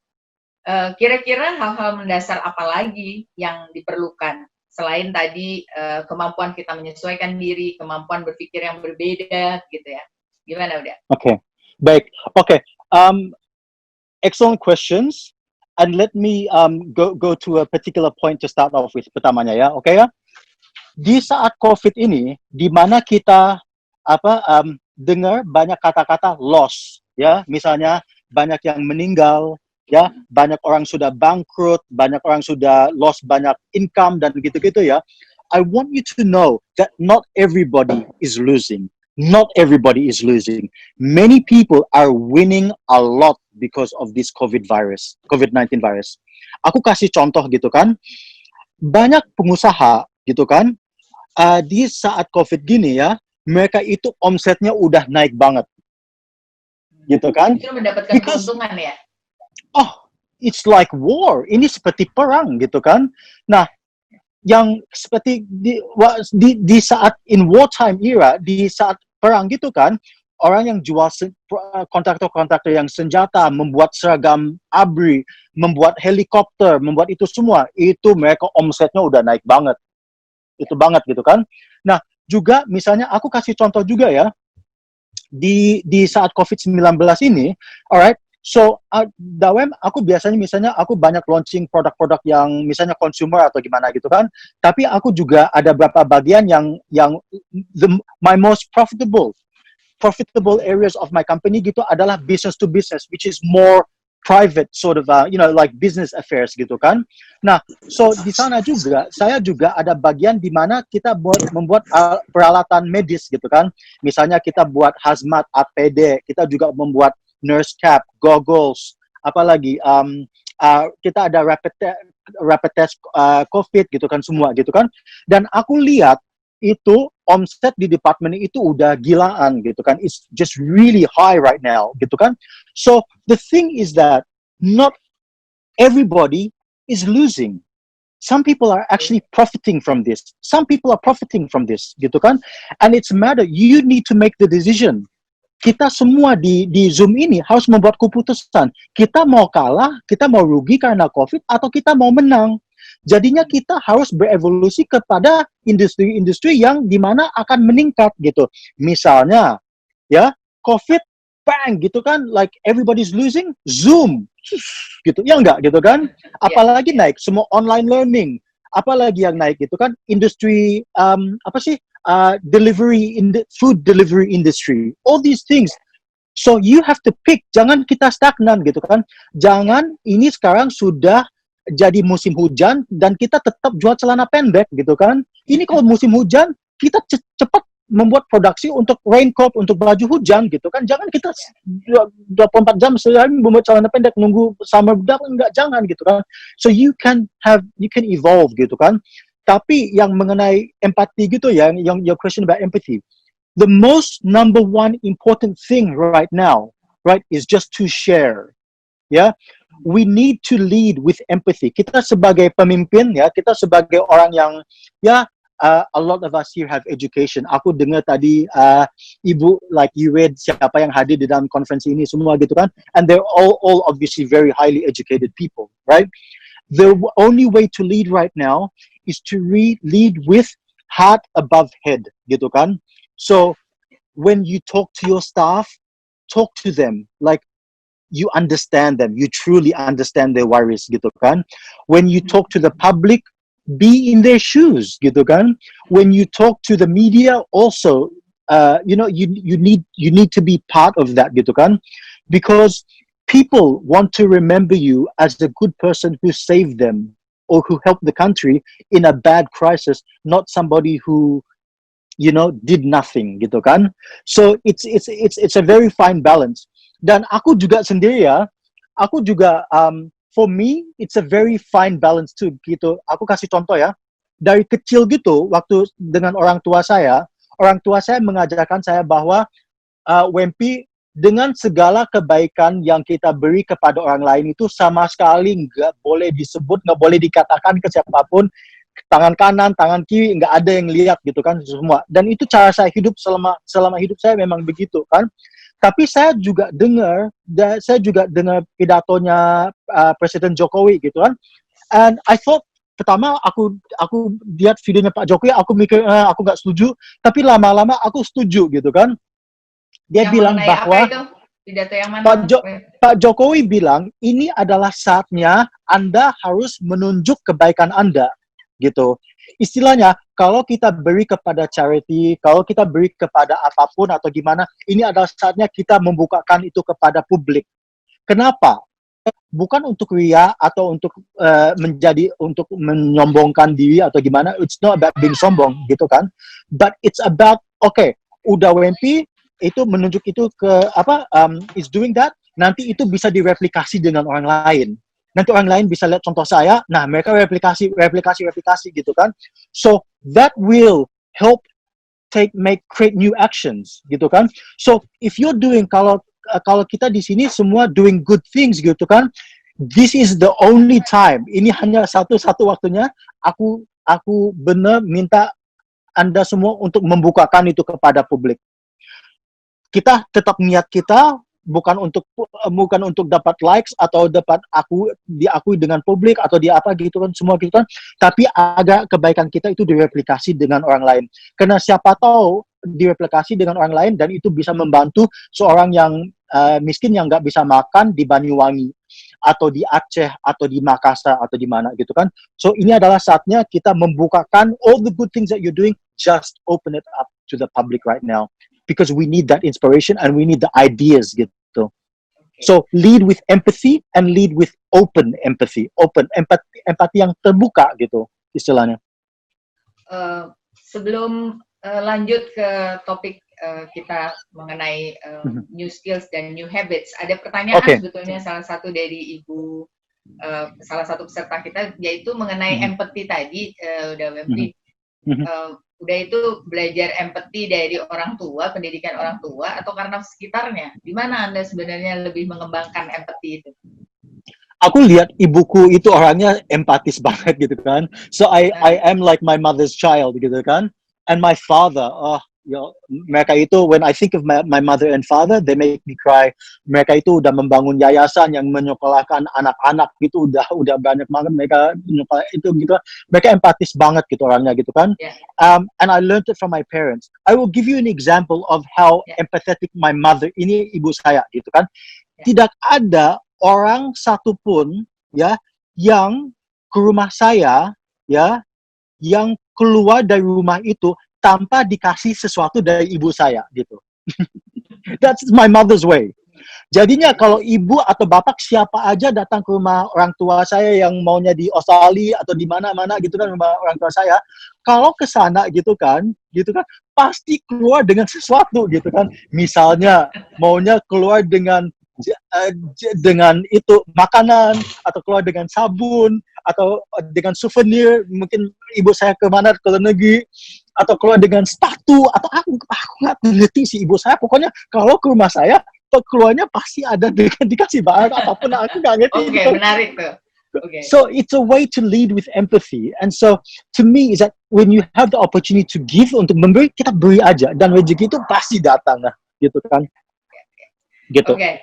Kira-kira hal-hal mendasar apa lagi yang diperlukan selain tadi kemampuan kita menyesuaikan diri, kemampuan berpikir yang berbeda gitu ya. Gimana udah? Oke, baik. Oke, excellent questions. And let me go to a particular point to start off with pertamanya ya, oke ya? Di saat COVID ini, di mana kita dengar banyak kata-kata loss, ya, misalnya banyak yang meninggal, ya, banyak orang sudah bangkrut, banyak orang sudah lost banyak income dan gitu-gitu ya. I want you to know that not everybody is losing. Not everybody is losing. Many people are winning a lot because of this COVID-19 virus. Aku kasih contoh gitu kan, banyak pengusaha gitu kan, di saat COVID gini ya, mereka itu omsetnya udah naik banget, gitu kan? Itu mendapatkan keuntungan ya? Oh, it's like war. Ini seperti perang, gitu kan? Nah, yang seperti di saat in wartime era, di saat perang gitu kan, orang yang jual kontraktor-kontraktor yang senjata, membuat seragam ABRI, membuat helikopter, membuat itu semua, itu mereka omsetnya udah naik banget. Itu banget gitu kan? Nah, juga misalnya aku kasih contoh juga ya, di saat COVID-19 ini, alright, so Dawem, aku biasanya misalnya aku banyak launching produk-produk yang misalnya consumer atau gimana gitu kan, tapi aku juga ada beberapa bagian yang my most profitable areas of my company gitu adalah business to business, which is more private sort of like business affairs gitu kan. Nah, so di sana juga saya juga ada bagian di mana kita membuat peralatan medis gitu kan. Misalnya kita buat hazmat, APD, kita juga membuat nurse cap, goggles, apalagi kita ada rapid test COVID gitu kan, semua gitu kan. Dan aku lihat itu omset di departemen itu udah gilaan gitu kan. It's just really high right now gitu kan. So the thing is that not everybody is losing. Some people are actually profiting from this. Some people are profiting from this gitu kan. And it's a matter, you need to make the decision. kita semua di Zoom ini harus membuat keputusan. Kita mau kalah, kita mau rugi karena COVID, atau kita mau menang. Jadinya kita harus berevolusi kepada industri-industri yang dimana akan meningkat gitu. Misalnya, ya, COVID, bang, gitu kan, like everybody's losing, Zoom, gitu. Ya enggak, gitu kan? Apalagi naik, semua online learning. Apalagi yang naik gitu kan, industri, delivery in the food delivery industry, all these things. So you have to pick, jangan kita stagnan gitu kan. Jangan ini sekarang sudah jadi musim hujan dan kita tetap jual celana pendek gitu kan. Ini kalau musim hujan kita cepat membuat produksi untuk raincoat, untuk baju hujan gitu kan. Jangan kita 24 jam sehari membuat celana pendek nunggu summer datang, enggak, jangan gitu kan. So you can evolve gitu kan. Tapi yang mengenai empati gitu ya, yang your question about empathy, the most number one important thing right now, right, is just to share. Ya, we need to lead with empathy. Kita sebagai pemimpin ya, kita sebagai orang yang ya, a lot of us here have education. Aku dengar tadi Ibu, like you read siapa yang hadir di dalam konferensi ini semua gitu kan, and they're all obviously very highly educated people, right? The only way to lead right now is to lead with heart above head, gitu kan? So when you talk to your staff, talk to them like you understand them, you truly understand their worries, gitu kan? When you talk to the public, be in their shoes, gitu kan? When you talk to the media, also, you need to be part of that, gitu kan? Because people want to remember you as the good person who saved them or who helped the country in a bad crisis, not somebody who, did nothing, gitu kan? So it's a very fine balance. Dan aku juga sendiri ya, aku juga for me it's a very fine balance too, gitu. Aku kasih contoh ya. Dari kecil gitu, waktu dengan orang tua saya mengajarkan saya bahwa Wempi, dengan segala kebaikan yang kita beri kepada orang lain itu sama sekali nggak boleh disebut, nggak boleh dikatakan ke siapapun, tangan kanan, tangan kiri, nggak ada yang lihat gitu kan semua. Dan itu cara saya hidup selama hidup saya memang begitu kan. Tapi saya juga dengar pidatonya Presiden Jokowi gitu kan. And I thought, pertama aku lihat videonya Pak Jokowi, aku mikir aku nggak setuju, tapi lama-lama aku setuju gitu kan. Dia yang bilang bahwa pidato yang mana? Pak Jokowi bilang ini adalah saatnya Anda harus menunjuk kebaikan Anda, gitu. Istilahnya, kalau kita beri kepada charity, kalau kita beri kepada apapun atau gimana, ini adalah saatnya kita membukakan itu kepada publik. Kenapa? Bukan untuk ria atau untuk untuk menyombongkan diri atau gimana. It's not about being sombong, gitu kan? But it's about, udah Wempi itu menunjuk itu ke is doing that, nanti itu bisa direplikasi dengan orang lain. Nanti orang lain bisa lihat contoh saya, nah mereka replikasi gitu kan. So that will help create new actions gitu kan. So if you're doing, kalau kita di sini semua doing good things gitu kan, this is the only time, ini hanya satu waktunya aku benar minta Anda semua untuk membukakan itu kepada publik. Kita tetap niat kita bukan untuk dapat likes atau dapat diakui dengan publik atau di apa gitu kan, semua gitu kan, tapi agar kebaikan kita itu direplikasi dengan orang lain. Karena siapa tahu direplikasi dengan orang lain dan itu bisa membantu seorang yang miskin yang nggak bisa makan di Banyuwangi atau di Aceh atau di Makassar atau di mana gitu kan. So ini adalah saatnya kita membukakan all the good things that you're doing, just open it up to the public right now. Because we need that inspiration and we need the ideas gitu. So lead with empathy and lead with open empathy. Empati yang terbuka gitu istilahnya. Sebelum lanjut ke topik kita mengenai new skills dan new habits, ada pertanyaan sebetulnya salah satu dari Ibu, salah satu peserta kita, yaitu mengenai empati tadi, udah Wempi. Udah itu belajar empati dari orang tua, pendidikan orang tua, atau karena sekitarnya? Di mana Anda sebenarnya lebih mengembangkan empati itu? Aku lihat ibuku itu orangnya empatis banget gitu kan. So I am like my mother's child gitu kan. And my father, mereka itu, when I think of my mother and father, they make me cry. Mereka itu udah membangun yayasan yang menyekolahkan anak-anak gitu, udah banyak banget mereka itu gitu. Mereka empatis banget gitu orangnya gitu kan. Yeah. And I learned it from my parents. I will give you an example of how empathetic my mother, ini ibu saya gitu kan. Tidak ada orang satupun ya yang ke rumah saya ya yang keluar dari rumah itu tanpa dikasih sesuatu dari ibu saya gitu. That's my mother's way. Jadinya kalau ibu atau bapak siapa aja datang ke rumah orang tua saya yang maunya di Australia atau di mana-mana gitu kan, rumah orang tua saya, kalau ke sana gitu kan, pasti keluar dengan sesuatu gitu kan. Misalnya maunya keluar dengan itu makanan, atau keluar dengan sabun, atau dengan souvenir, mungkin ibu saya kemana ke luar negeri, atau keluar dengan sepatu, atau aku nggak ngerti sih ibu saya, pokoknya kalau ke rumah saya keluarnya pasti ada dengan dikasih barang apapun, aku nggak ngerti. Oke, menarik tuh. Okay. So it's a way to lead with empathy, and so to me is that when you have the opportunity to give, untuk memberi, kita beri aja, dan rezeki itu pasti datang lah, gitu kan? Gitu. Oke.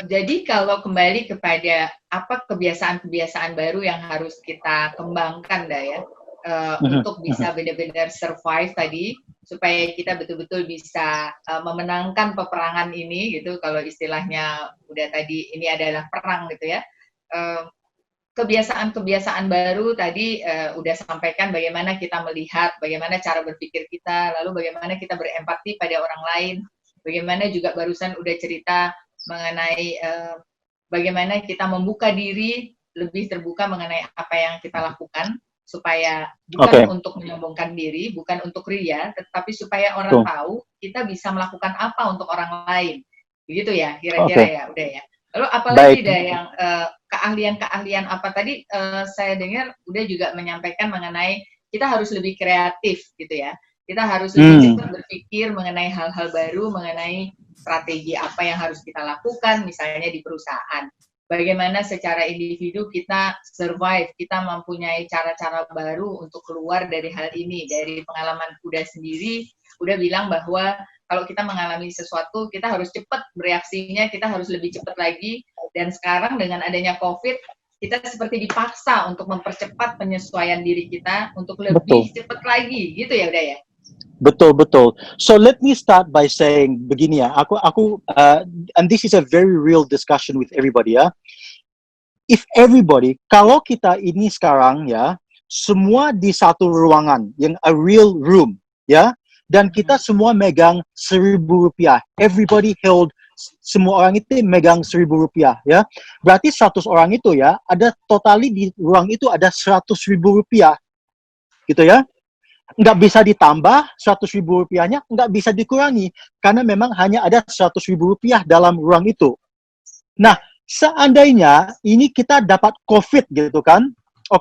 Jadi kalau kembali kepada apa kebiasaan-kebiasaan baru yang harus kita kembangkan ya, untuk bisa benar-benar survive tadi, supaya kita betul-betul bisa memenangkan peperangan ini gitu, kalau istilahnya udah tadi ini adalah perang gitu ya. Kebiasaan-kebiasaan baru tadi udah sampaikan bagaimana kita melihat, bagaimana cara berpikir kita, lalu bagaimana kita berempati pada orang lain, bagaimana juga barusan udah cerita mengenai bagaimana kita membuka diri, lebih terbuka mengenai apa yang kita lakukan, supaya bukan untuk menyombongkan diri, bukan untuk ria, tetapi supaya orang tahu kita bisa melakukan apa untuk orang lain. Begitu ya, kira-kira ya, udah ya. Lalu apalagi ada yang keahlian-keahlian apa tadi saya dengar udah juga menyampaikan mengenai kita harus lebih kreatif gitu ya. Kita harus lebih cepat berpikir mengenai hal-hal baru, mengenai strategi apa yang harus kita lakukan, misalnya di perusahaan. Bagaimana secara individu kita survive, kita mempunyai cara-cara baru untuk keluar dari hal ini. Dari pengalaman Uda sendiri, Uda bilang bahwa kalau kita mengalami sesuatu, kita harus cepat bereaksinya, kita harus lebih cepat lagi. Dan sekarang dengan adanya COVID, kita seperti dipaksa untuk mempercepat penyesuaian diri kita untuk lebih cepat lagi, gitu ya Uda ya? Betul. So let me start by saying begini ya, aku and this is a very real discussion with everybody ya. If everybody, kalau kita ini sekarang ya, semua di satu ruangan, yang a real room ya, dan kita semua megang Rp1.000. Everybody held, semua orang itu megang Rp1.000 ya. Berarti 100 orang itu ya, ada totally di ruang itu ada Rp100.000 gitu ya. Nggak bisa ditambah Rp100.000-nya, nggak bisa dikurangi, karena memang hanya ada Rp100.000 dalam ruang itu. Nah, seandainya ini kita dapat COVID gitu kan,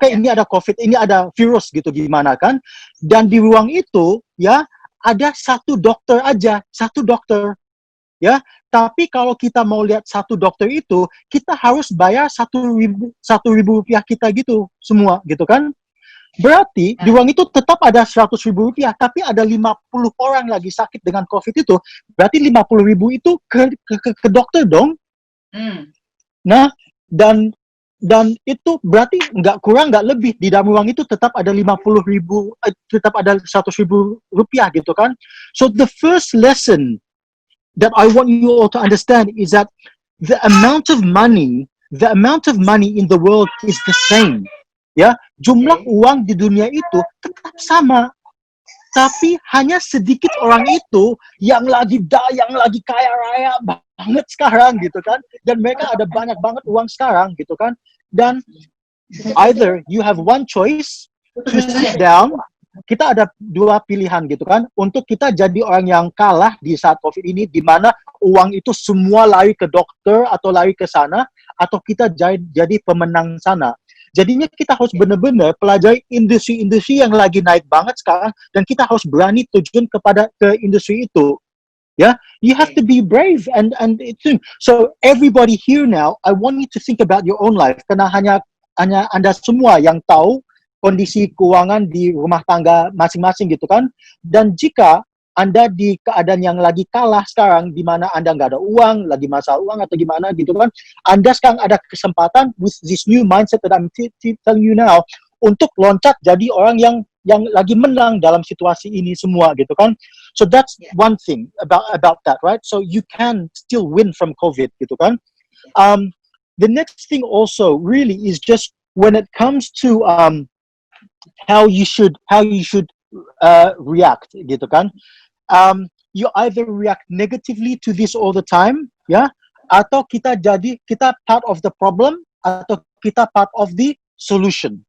ini ada COVID, ini ada virus gitu gimana kan, dan di ruang itu ya ada satu dokter aja, ya. Tapi kalau kita mau lihat satu dokter itu, kita harus bayar Rp1.000 kita gitu semua gitu kan. Berarti di ruang itu tetap ada Rp100.000, tapi ada 50 orang lagi sakit dengan COVID itu, berarti 50.000 itu ke dokter dong. Nah, dan itu berarti nggak kurang nggak lebih, di dalam ruang itu tetap ada 50.000, tetap ada Rp100.000 gitu kan. So the first lesson that I want you all to understand is that the amount of money in the world is the same. Ya, jumlah uang di dunia itu tetap sama, tapi hanya sedikit orang itu yang lagi kaya raya banget sekarang gitu kan, dan mereka ada banyak banget uang sekarang gitu kan. Dan either you have one choice to sit down, kita ada dua pilihan gitu kan, untuk kita jadi orang yang kalah di saat COVID ini, di mana uang itu semua lari ke dokter atau lari ke sana, atau kita jadi pemenang sana. Jadinya kita harus benar-benar pelajari industri-industri yang lagi naik banget sekarang, dan kita harus berani terjun ke industri itu. Ya, you have to be brave and so everybody here now, I want you to think about your own life, karena hanya Anda semua yang tahu kondisi keuangan di rumah tangga masing-masing gitu kan. Dan jika Anda di keadaan yang lagi kalah sekarang, di mana Anda nggak ada uang, lagi masalah uang atau gimana gitu kan, Anda sekarang ada kesempatan with this new mindset that I'm telling you now, untuk loncat jadi orang yang lagi menang dalam situasi ini semua gitu kan. So that's one thing about that, right? So you can still win from COVID gitu kan. The next thing also really is just when it comes to how you should react gitu kan. You either react negatively to this all the time, ya, atau kita part of the problem atau kita part of the solution.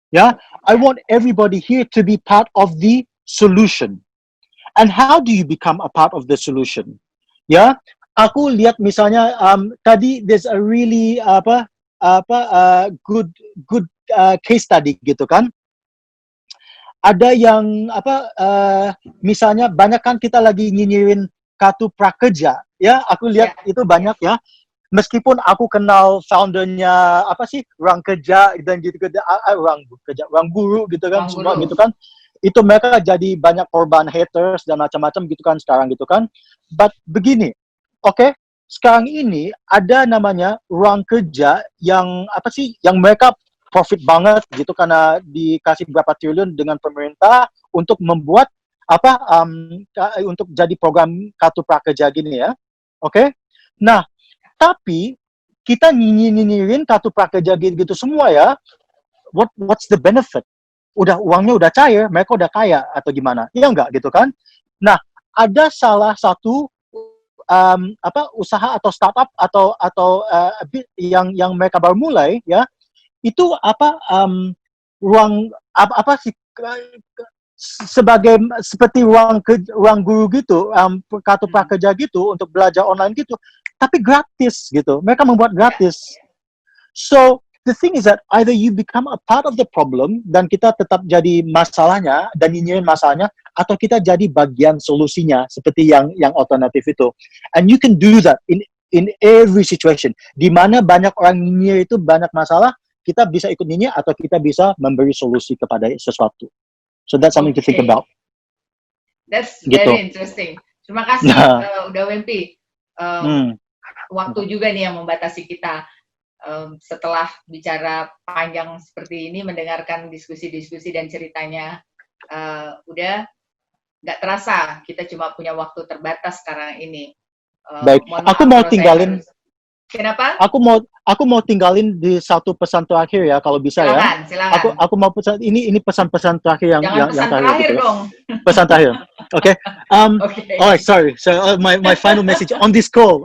Yeah, I want everybody here to be part of the solution. And how do you become a part of the solution? Ya, aku lihat misalnya tadi there's a really good case study gitu kan. Ada yang misalnya banyak kan kita lagi nyinyirin kartu prakerja, ya, aku lihat itu banyak ya. Meskipun aku kenal foundernya Ruang Kerja dan gitu Ruang Guru gitu kan, semua gitu kan, itu mereka jadi banyak korban haters dan macam-macam gitu kan sekarang gitu kan. But begini, oke, sekarang ini ada namanya Ruang Kerja yang yang mereka profit banget gitu karena dikasih berapa triliun dengan pemerintah untuk membuat untuk jadi program kartu prakerja gini ya. Oke? Nah, tapi kita nyinyirin kartu prakerja gitu semua ya. What's the benefit? Uangnya udah cair, mereka udah kaya atau gimana? Iya enggak gitu kan? Nah, ada salah satu usaha atau startup atau yang mereka baru mulai ya. Itu ruang seperti ruang guru gitu, kartu prakerja gitu untuk belajar online gitu. Tapi gratis gitu. Mereka membuat gratis. So, the thing is that either you become a part of the problem dan kita tetap jadi masalahnya dan nyinyirin masalahnya, atau kita jadi bagian solusinya seperti yang alternatif itu. And you can do that in every situation. Di mana banyak orang nyinyir itu banyak masalah, kita bisa ikut nyinyir atau kita bisa memberi solusi kepada sesuatu. So that's something to think about. That's very interesting. Terima kasih udah Wempi. Waktu juga nih yang membatasi kita. Setelah bicara panjang seperti ini, mendengarkan diskusi-diskusi dan ceritanya, udah nggak terasa kita cuma punya waktu terbatas sekarang ini. Baik, aku mau tinggalin. Kenapa? Aku mau tinggalin di satu pesan terakhir ya, kalau bisa. Silakan, ya. Aku mau pesan ini pesan-pesan terakhir yang pesan terakhir gitu ya. dong. Pesan terakhir. Okay. Oh, sorry. So my final message on this call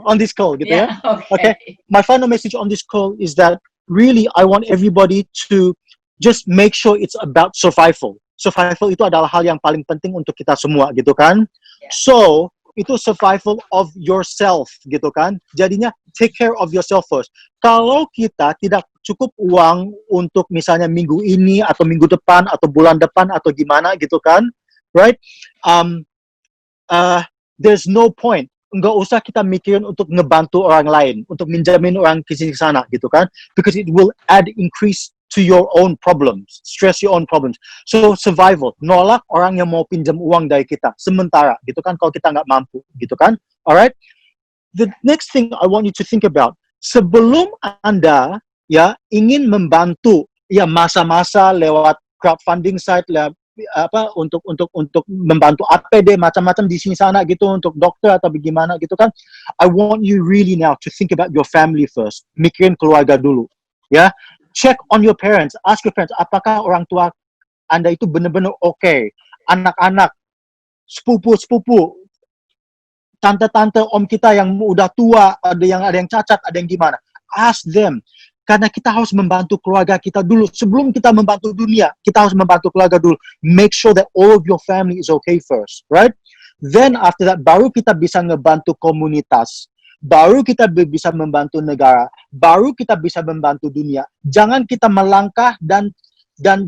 gitu ya. Okay. My final message on this call is that really I want everybody to just make sure it's about survival. Survival itu adalah hal yang paling penting untuk kita semua gitu kan. So itu survival of yourself gitu kan. Jadinya take care of yourself first. Kalau kita tidak cukup uang untuk misalnya minggu ini atau minggu depan atau bulan depan atau gimana gitu kan, right? There's no point. Nggak usah kita mikirin untuk ngebantu orang lain, untuk minjamin orang ke sini sana gitu kan, because it will add increase to your own problems, stress your own problems. So survival, nolak orang yang mau pinjam uang dari kita sementara gitu kan, kalau kita nggak mampu gitu kan. Alright. The next thing I want you to think about, sebelum Anda ya ingin membantu ya masa-masa lewat crowdfunding site untuk membantu APD macam-macam di sini sana gitu untuk dokter atau bagaimana gitu kan, I want you really now to think about your family first. Mikirin keluarga dulu ya. Check on your parents, ask your parents, apakah orang tua Anda itu benar-benar okay? Anak-anak, sepupu, tante-tante, om kita yang udah tua, ada yang cacat, ada yang gimana. Ask them. Karena kita harus membantu keluarga kita dulu. Sebelum kita membantu dunia, kita harus membantu keluarga dulu. Make sure that all of your family is okay first, right? Then after that, baru kita bisa ngebantu komunitas. Baru kita bisa membantu negara, baru kita bisa membantu dunia. Jangan kita melangkah dan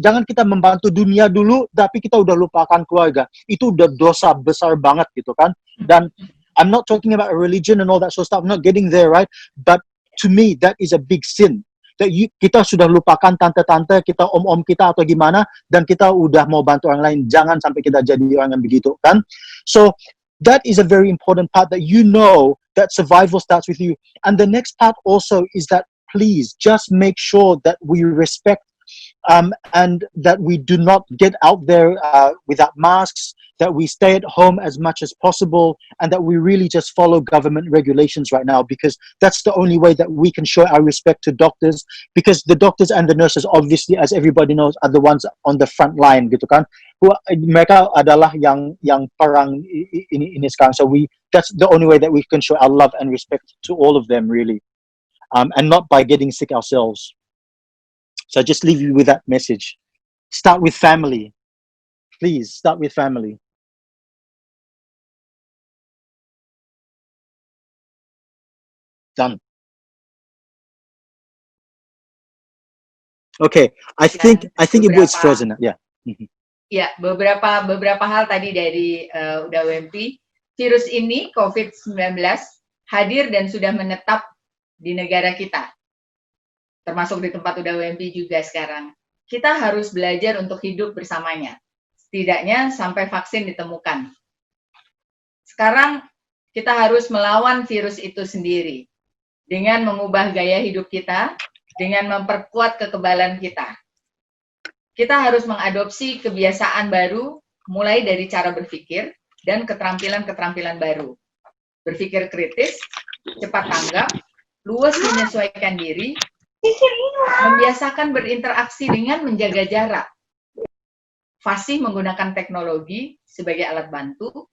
jangan kita membantu dunia dulu, tapi kita udah lupakan keluarga. Itu udah dosa besar banget gitu kan. Dan I'm not talking about religion and all that sort of stuff. I'm not getting there, right? But to me, that is a big sin. kita sudah lupakan tante-tante kita, om-om kita atau gimana, dan kita udah mau bantu orang lain. Jangan sampai kita jadi orang yang begitu kan. So that is a very important part, that you know that survival starts with you. And the next part also is that please just make sure that we respect and that we do not get out there without masks, that we stay at home as much as possible, and that we really just follow government regulations right now, because that's the only way that we can show our respect to doctors, because the doctors and the nurses, obviously, as everybody knows, are the ones on the front line, gitu kan. Mereka adalah yang perang ini sekarang. So that's the only way that we can show our love and respect to all of them, really, and not by getting sick ourselves. So I just leave you with that message. Start with family. Please, start with family. Done. Okay, I think Ibu is frozen. Yeah. Ya, beberapa hal tadi dari UDAWMP. Virus ini COVID-19 hadir dan sudah menetap di negara kita, termasuk di tempat UDAWMP juga sekarang. Kita harus belajar untuk hidup bersamanya, setidaknya sampai vaksin ditemukan. Sekarang kita harus melawan virus itu sendiri dengan mengubah gaya hidup kita, dengan memperkuat kekebalan kita. Kita harus mengadopsi kebiasaan baru, mulai dari cara berpikir dan keterampilan-keterampilan baru. Berpikir kritis, cepat tanggap, luas menyesuaikan diri, membiasakan berinteraksi dengan menjaga jarak, fasih menggunakan teknologi sebagai alat bantu,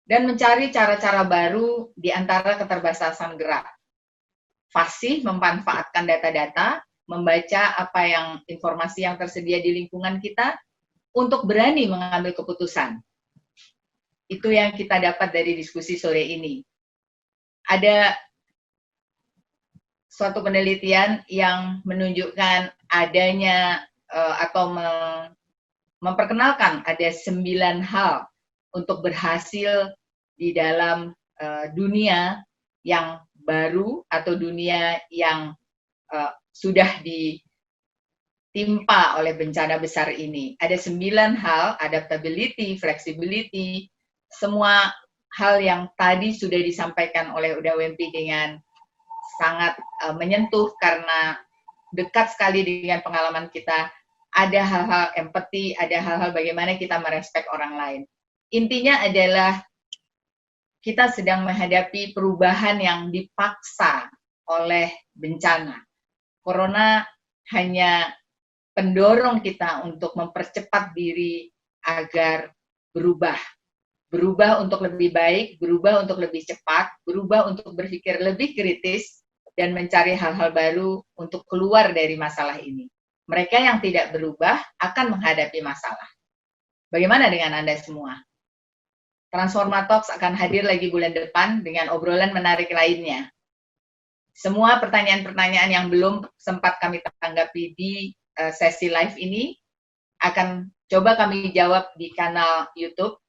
dan mencari cara-cara baru di antara keterbatasan gerak. Fasih memanfaatkan data-data, membaca informasi yang tersedia di lingkungan kita untuk berani mengambil keputusan. Itu yang kita dapat dari diskusi sore ini. Ada suatu penelitian yang menunjukkan adanya atau memperkenalkan ada 9 hal untuk berhasil di dalam dunia yang baru atau dunia yang sudah ditimpa oleh bencana besar ini. Ada 9 hal, adaptability, flexibility, semua hal yang tadi sudah disampaikan oleh UDAWMP dengan sangat menyentuh karena dekat sekali dengan pengalaman kita. Ada hal-hal empati, ada hal-hal bagaimana kita merespek orang lain. Intinya adalah kita sedang menghadapi perubahan yang dipaksa oleh bencana. Corona hanya pendorong kita untuk mempercepat diri agar berubah. Berubah untuk lebih baik, berubah untuk lebih cepat, berubah untuk berpikir lebih kritis, dan mencari hal-hal baru untuk keluar dari masalah ini. Mereka yang tidak berubah akan menghadapi masalah. Bagaimana dengan Anda semua? Transforma Talks akan hadir lagi bulan depan dengan obrolan menarik lainnya. Semua pertanyaan-pertanyaan yang belum sempat kami tanggapi di sesi live ini akan coba kami jawab di kanal YouTube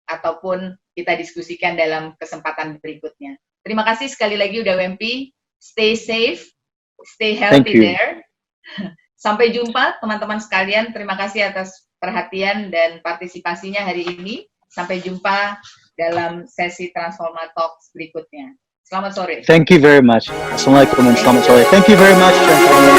ataupun kita diskusikan dalam kesempatan berikutnya. Terima kasih sekali lagi UDAWMP. Stay safe, stay healthy there. Sampai jumpa teman-teman sekalian. Terima kasih atas perhatian dan partisipasinya hari ini. Sampai jumpa dalam sesi Transforma Talks berikutnya. Selamat sore. Thank you very much. Assalamualaikum and selamat sore. Thank you very much, gentlemen.